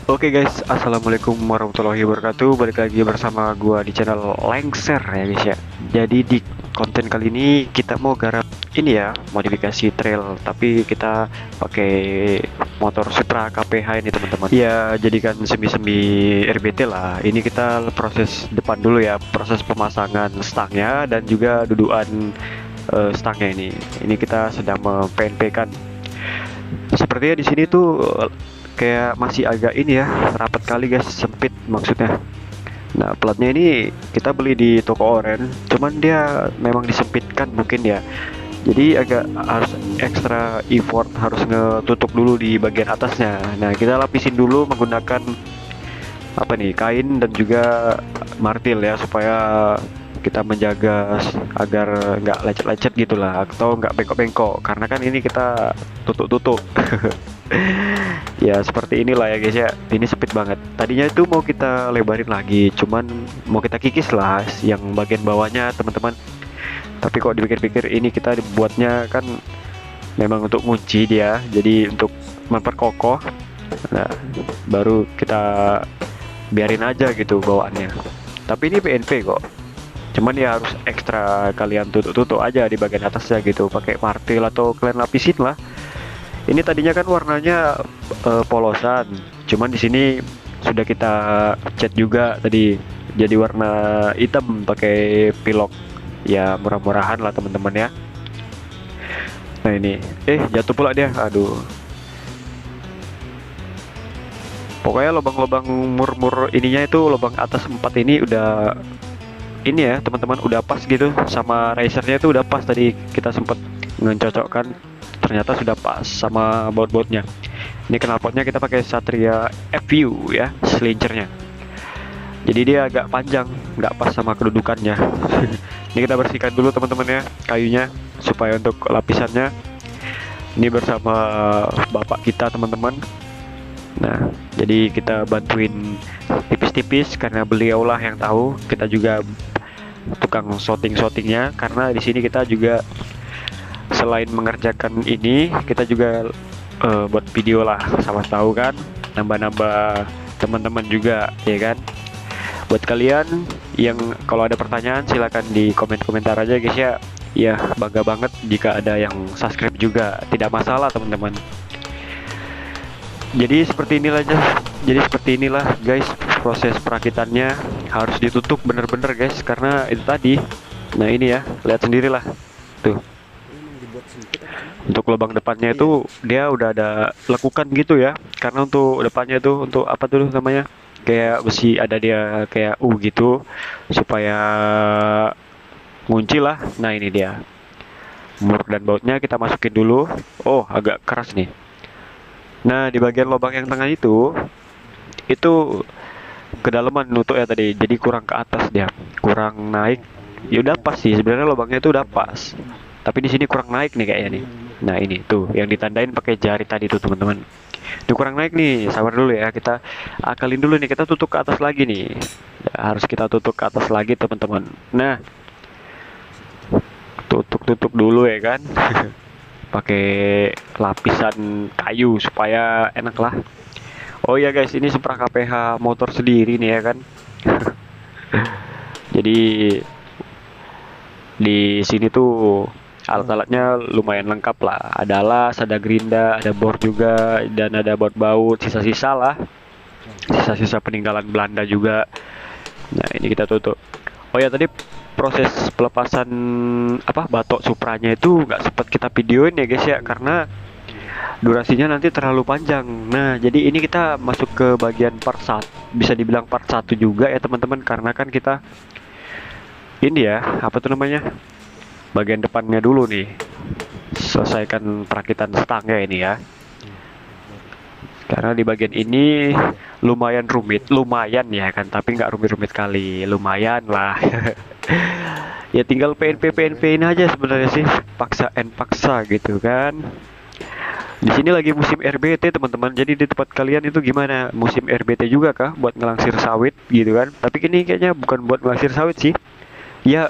Oke guys, assalamualaikum warahmatullahi wabarakatuh. Balik lagi bersama gua di channel Lengser ya guys ya. Jadi di konten kali ini kita mau garap ini ya, modifikasi trail, tapi kita pakai motor Supra KPH ini teman-teman. Ya, jadikan semi-semi RBT lah. Ini kita proses depan dulu ya, proses pemasangan stangnya dan juga dudukan stangnya ini. Ini kita sedang mem-PNP kan. Sepertinya di sini tuh kayak masih agak ini ya, rapat kali guys, sempit maksudnya. Nah, platnya ini kita beli di toko oren, cuman dia memang disempitkan mungkin ya. Jadi agak harus ekstra effort, harus ngetutup dulu di bagian atasnya. Nah, kita lapisin dulu menggunakan apa nih, kain dan juga martil ya, supaya kita menjaga agar nggak lecet-lecet gitulah, atau nggak bengkok-bengkok, karena kan ini kita tutup-tutup. Ya seperti inilah ya guys ya, ini sempit banget. Tadinya itu mau kita lebarin lagi, cuman mau kita kikis lah yang bagian bawahnya teman-teman. Tapi kok dipikir-pikir ini kita dibuatnya kan memang untuk ngunci dia, jadi untuk memperkokoh. Nah, baru kita biarin aja gitu bawaannya. Tapi ini PNP kok, cuman ya harus ekstra kalian tutup-tutup aja di bagian atasnya gitu, pakai martil atau kalian lapisin lah. Ini tadinya kan warnanya polosan, cuman di sini sudah kita cat juga tadi jadi warna hitam pakai pilok. Ya murah-murahan lah teman-teman ya. Nah ini, jatuh pula dia, aduh. Pokoknya lubang-lubang mur-mur ininya itu, lubang atas 4 ini udah ini ya teman-teman, udah pas gitu, sama racernya itu udah pas. Tadi kita sempat ngecocokkan, ternyata sudah pas sama baut-bautnya. Ini knalpotnya kita pakai Satria FU ya, selincernya. Jadi dia agak panjang, nggak pas sama kedudukannya. Ini kita bersihkan dulu teman-teman ya, kayunya, supaya untuk lapisannya. Ini bersama bapak kita teman-teman. Nah, jadi kita bantuin tipis-tipis karena beliau lah yang tahu. Kita juga tukang shooting-shootingnya, karena di sini kita juga selain mengerjakan ini, kita juga buat video lah, sama tahu kan, nambah-nambah teman-teman juga ya kan. Buat kalian yang kalau ada pertanyaan silahkan di komentar aja guys ya. Ya bangga banget jika ada yang subscribe juga, tidak masalah teman-teman. Jadi seperti inilah guys, proses perakitannya harus ditutup bener-bener guys, karena itu tadi. Nah ini ya, lihat sendirilah tuh. Untuk lubang depannya itu dia udah ada lekukan gitu ya, karena untuk depannya itu untuk apa tuh namanya, kayak besi ada dia kayak gitu, supaya ngunci lah. Nah ini dia, mur dan bautnya kita masukin dulu. Oh agak keras nih. Nah di bagian lubang yang tengah itu kedalaman untuk ya tadi, jadi kurang ke atas, dia kurang naik. Ya udah pas sih sebenarnya, lubangnya itu udah pas, tapi di sini kurang naik nih kayaknya nih. Nah ini tuh yang ditandain pakai jari tadi tuh teman-teman, itu kurang naik nih. Sabar dulu ya, kita akalin dulu nih, kita tutup ke atas lagi nih ya, harus kita tutup ke atas lagi teman-teman. Nah tutup dulu ya kan. Pakai lapisan kayu supaya enak lah. Oh ya guys, ini Supra KPH motor sendiri nih ya kan. Jadi di sini tuh alat-alatnya lumayan lengkap lah. Ada las, ada gerinda, ada bor juga, dan ada baut-baut, sisa-sisa lah. Sisa-sisa peninggalan Belanda juga. Nah ini kita tutup. Oh ya tadi proses pelepasan apa batok Supranya itu nggak sempat kita videoin ya guys ya, karena durasinya nanti terlalu panjang. Nah jadi ini kita masuk ke bagian part 1, bisa dibilang part 1 juga ya teman-teman, karena kan kita ini ya, apa tuh namanya, bagian depannya dulu nih, selesaikan perakitan stangnya ini ya. Karena di bagian ini lumayan rumit, lumayan ya kan, tapi nggak rumit-rumit kali, lumayan lah. Ya tinggal PNP ini aja sebenarnya sih, paksa gitu kan. Di sini lagi musim RBT teman-teman, jadi di tempat kalian itu gimana, musim RBT juga kah buat ngelangsir sawit gitu kan? Tapi ini kayaknya bukan buat ngelangsir sawit sih. Ya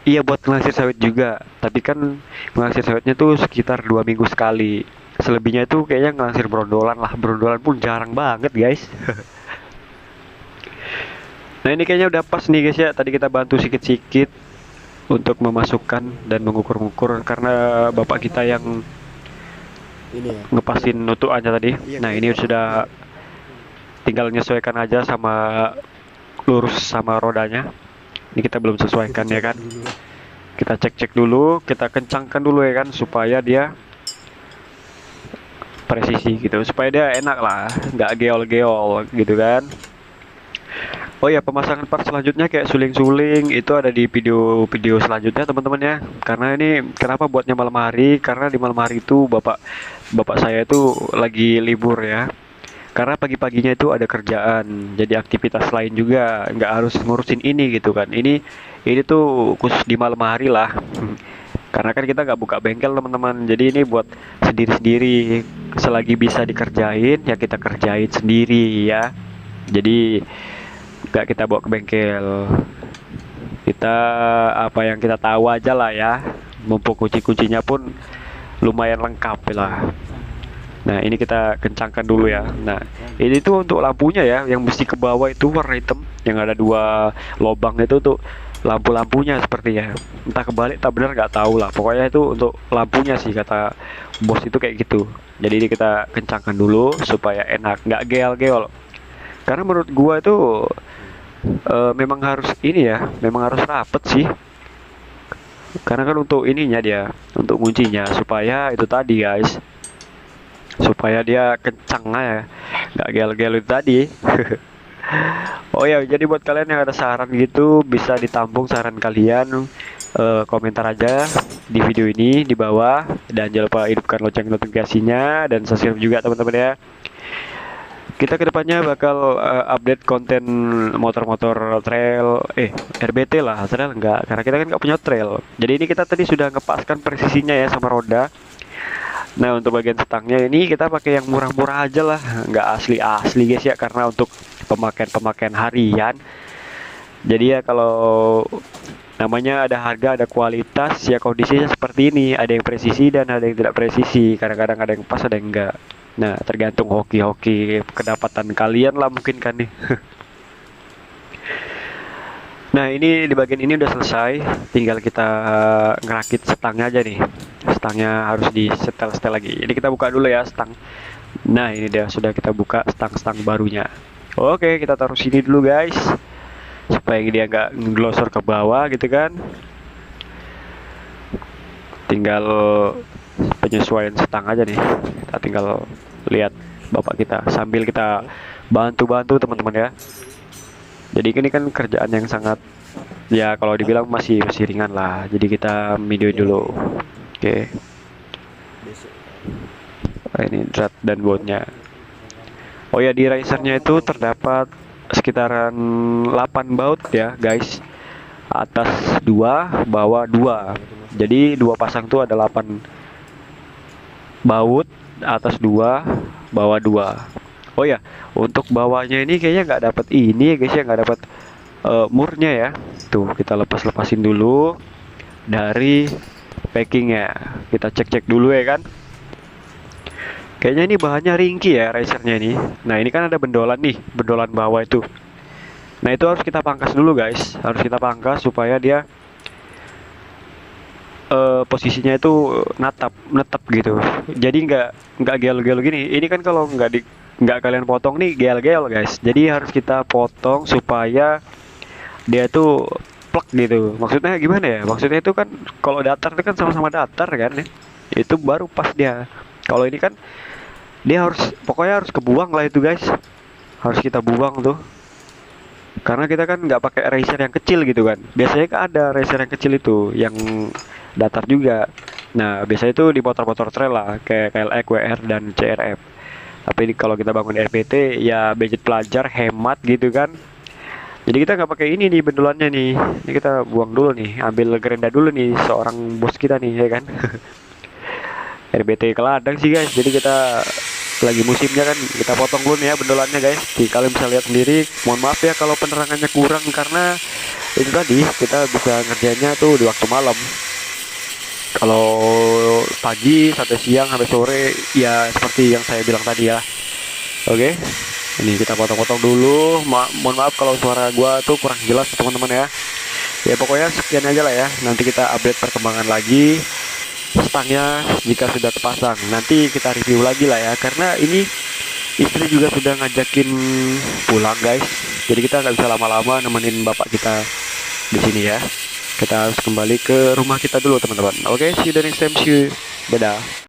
iya buat ngelangsir sawit juga, tapi kan ngelangsir sawitnya tuh sekitar 2 minggu sekali. Selebihnya itu kayaknya ngelansir brondolan lah, brondolan pun jarang banget guys. Nah ini kayaknya udah pas nih guys ya, tadi kita bantu sikit-sikit untuk memasukkan dan mengukur-ngukur karena bapak kita yang ini ya. ngepasin nutuannya tadi. Iya, Nah ini sudah tinggal menyesuaikan aja sama lurus sama rodanya. Ini kita belum sesuaikan ya kan. Kita cek-cek dulu, kita kencangkan dulu ya kan supaya dia presisi gitu, supaya dia enak lah, nggak geol-geol gitu kan. Oh ya, pemasangan part selanjutnya kayak suling-suling itu ada di video selanjutnya teman-teman ya. Karena ini kenapa buatnya malam hari? Karena di malam hari itu bapak saya itu lagi libur ya. Karena pagi-paginya itu ada kerjaan, jadi aktivitas lain juga, nggak harus ngurusin ini gitu kan. Ini tuh khusus di malam hari lah. Karena kan kita nggak buka bengkel teman-teman, jadi ini buat sendiri-sendiri. Selagi bisa dikerjain ya kita kerjain sendiri ya. Jadi nggak kita bawa ke bengkel, kita apa yang kita tahu aja lah ya, mumpung kunci-kuncinya pun lumayan lengkap lah. Nah ini kita kencangkan dulu ya. Nah ini tuh untuk lampunya ya, yang mesti ke bawah itu warna hitam yang ada 2 lubang itu tuh lampu-lampunya sepertinya, entah kebalik tak benar nggak tahu lah, pokoknya itu untuk lampunya sih kata bos itu kayak gitu. Jadi ini kita kencangkan dulu supaya enak, nggak geol-geol. Karena menurut gua itu memang harus ini ya, memang harus rapet sih. Karena kan untuk ininya dia, untuk kuncinya supaya itu tadi guys, supaya dia kencang aja, nggak gel-gel itu tadi. Oh ya, jadi buat kalian yang ada saran gitu bisa ditampung saran kalian, komentar aja di video ini di bawah, dan jangan lupa hidupkan lonceng notifikasinya dan subscribe juga teman-teman ya. Kita kedepannya bakal update konten motor-motor trail, RBT lah, trail enggak, karena kita kan nggak punya trail. Jadi ini kita tadi sudah ngepaskan presisinya ya sama roda. Nah untuk bagian stangnya ini kita pakai yang murah-murah aja lah, nggak asli-asli guys ya, karena untuk pemakaian harian. Jadi ya kalau namanya ada harga, ada kualitas, ya kondisinya seperti ini, ada yang presisi dan ada yang tidak presisi. Kadang-kadang ada yang pas, ada yang enggak. Nah, tergantung hoki-hoki kedapatan kalian lah mungkin kan nih. Nah, ini di bagian ini udah selesai, tinggal kita ngerakit stangnya aja nih. Stangnya harus disetel-setel lagi. Ini kita buka dulu ya stang. Nah, ini dia sudah kita buka stang-stang barunya. Oke, kita taruh sini dulu guys, supaya dia nggak ngelosor ke bawah gitu kan. Tinggal penyesuaian stang aja nih. Kita tinggal lihat bapak kita sambil kita bantu-bantu teman-teman ya. Jadi ini kan kerjaan yang sangat ya kalau dibilang masih ringan lah. Jadi kita video dulu. Oke. Nah, ini drat dan botnya. Oh ya, di risernya itu terdapat sekitaran 8 baut ya guys. Atas 2, bawah 2. Jadi 2 pasang tuh ada 8 baut, atas 2, bawah 2. Oh ya, untuk bawahnya ini kayaknya nggak dapat ini ya guys ya, nggak dapat murnya ya. Tuh kita lepasin dulu dari packingnya, kita cek dulu ya kan. Kayaknya ini bahannya ringkih ya racernya ini. Nah ini kan ada bendolan nih, bendolan bawah itu. Nah itu harus kita pangkas dulu guys, harus kita pangkas supaya dia posisinya itu netap gitu. Jadi nggak gel-gel gini. Ini kan kalau nggak kalian potong nih gel-gel guys. Jadi harus kita potong supaya dia tuh plek gitu. Maksudnya gimana ya? Maksudnya itu kan kalau datar itu kan sama-sama datar kan ya. Itu baru pas dia. Kalau ini kan dia pokoknya harus kebuang lah itu guys. Harus kita buang tuh. Karena kita kan nggak pakai racer yang kecil gitu kan. Biasanya kan ada racer yang kecil itu yang datar juga. Nah biasanya itu di motor-motor trail lah, kayak KLX, WR dan CRF. Tapi kalau kita bangun RPT ya budget pelajar, hemat gitu kan. Jadi kita nggak pakai ini nih bendolannya nih. Ini kita buang dulu nih, ambil gerenda dulu nih seorang bos kita nih ya kan. RBT ke ladang sih guys. Jadi kita lagi musimnya kan, kita potong dulu nih ya bendolannya guys. Jadi kalian bisa lihat sendiri. Mohon maaf ya kalau penerangannya kurang karena itu tadi kita bisa ngerjainnya tuh di waktu malam. Kalau pagi sampai siang sampai sore ya seperti yang saya bilang tadi ya. Oke. Ini kita potong-potong dulu. Mohon maaf kalau suara gua tuh kurang jelas teman-teman ya. Ya pokoknya sekian aja lah ya. Nanti kita update perkembangan lagi stangnya jika sudah terpasang. Nanti kita review lagi lah ya. Karena ini istri juga sudah ngajakin pulang guys. Jadi kita nggak bisa lama-lama nemenin bapak kita di sini ya. Kita harus kembali ke rumah kita dulu teman-teman. Oke, see you the next time. See you. Dadah.